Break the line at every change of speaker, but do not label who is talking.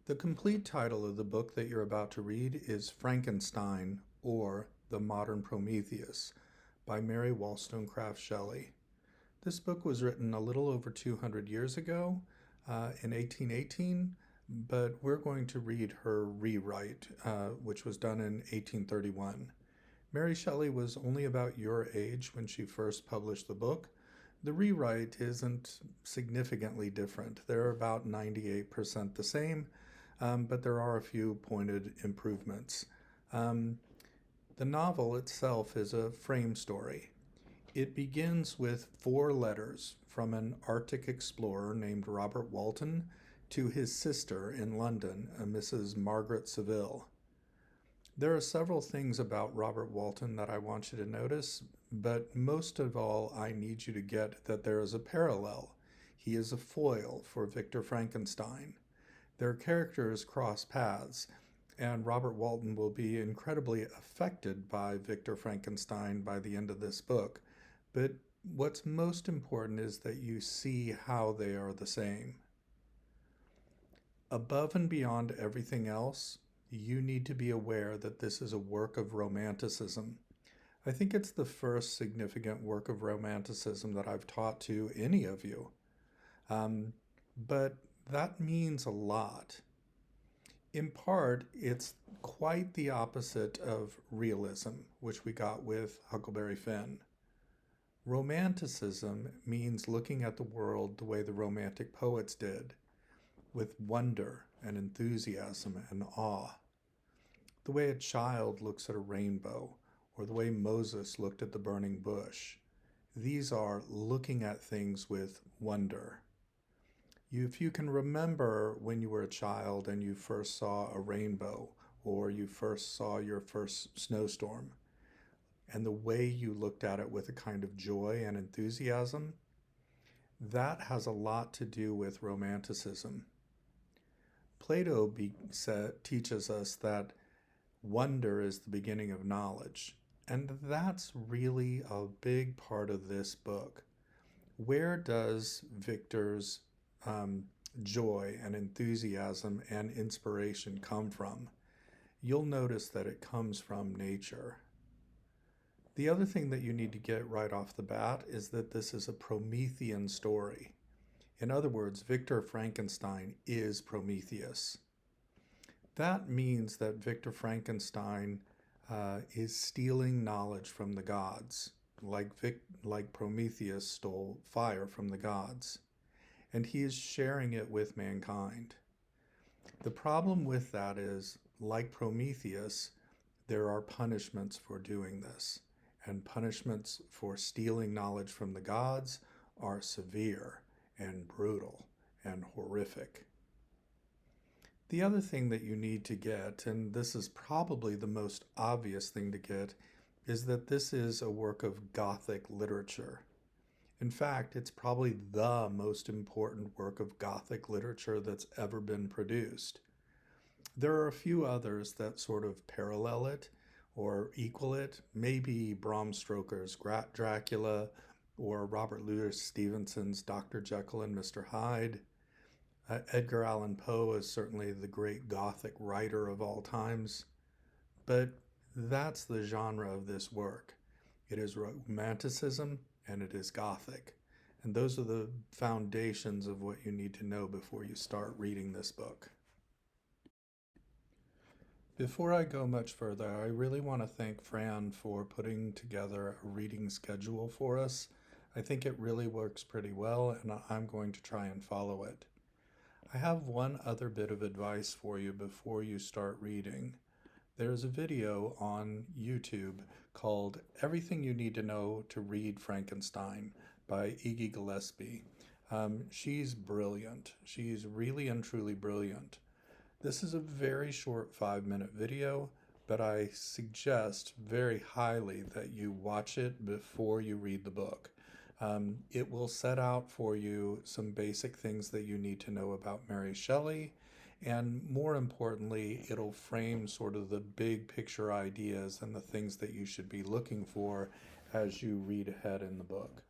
The complete title of the book that you're about to read is Frankenstein, or The Modern Prometheus, by Mary Wollstonecraft Shelley. This book was written a little over 200 years ago, in 1818, but we're going to read her rewrite, which was done in 1831. Mary Shelley was only about your age when she first published the book. The rewrite isn't significantly different. They're about 98% the same, but there are a few pointed improvements. Um, the novel itself is a frame story. It begins with four letters from an Arctic explorer named Robert Walton to his sister in London, a Mrs. Margaret Saville. There are several things about Robert Walton that I want you to notice, but most of all, I need you to get that there is a parallel. He is a foil for Victor Frankenstein. Their characters cross paths, and Robert Walton will be incredibly affected by Victor Frankenstein by the end of this book. But what's most important is that you see how they are the same. Above and beyond everything else, you need to be aware that this is a work of romanticism. I think it's the first significant work of romanticism that I've taught to any of you. But that means a lot. In part, it's quite the opposite of realism, which we got with Huckleberry Finn. Romanticism means looking at the world the way the Romantic poets did, with wonder and enthusiasm and awe. The way a child looks at a rainbow, or the way Moses looked at the burning bush. These are looking at things with wonder. If you can remember when you were a child and you first saw a rainbow, or you first saw your first snowstorm, and the way you looked at it with a kind of joy and enthusiasm, that has a lot to do with romanticism. Plato teaches us that wonder is the beginning of knowledge, and that's really a big part of this book. Where does Victor's joy and enthusiasm and inspiration come from? You'll notice that it comes from nature. The other thing that you need to get right off the bat is that this is a Promethean story. In other words, Victor Frankenstein is Prometheus. That means that Victor Frankenstein is stealing knowledge from the gods, like Prometheus stole fire from the gods, and he is sharing it with mankind. The problem with that is, like Prometheus, there are punishments for doing this, and punishments for stealing knowledge from the gods are severe and brutal and horrific. The other thing that you need to get, and this is probably the most obvious thing to get, is that this is a work of Gothic literature. In fact, it's probably the most important work of Gothic literature that's ever been produced. There are a few others that sort of parallel it or equal it, maybe Bram Stoker's Dracula or Robert Louis Stevenson's Dr. Jekyll and Mr. Hyde. Edgar Allan Poe is certainly the great Gothic writer of all times, but that's the genre of this work. It is romanticism and it is Gothic, and those are the foundations of what you need to know before you start reading this book. Before I go much further, I really want to thank Fran for putting together a reading schedule for us. I think it really works pretty well, and I'm going to try and follow it. I have one other bit of advice for you before you start reading. There's a video on YouTube called Everything You Need to Know to Read Frankenstein by Iggy Gillespie. She's brilliant. She's really and truly brilliant. This is a very short 5-minute video, but I suggest very highly that you watch it before you read the book. It will set out for you some basic things that you need to know about Mary Shelley, and more importantly, it'll frame sort of the big picture ideas and the things that you should be looking for as you read ahead in the book.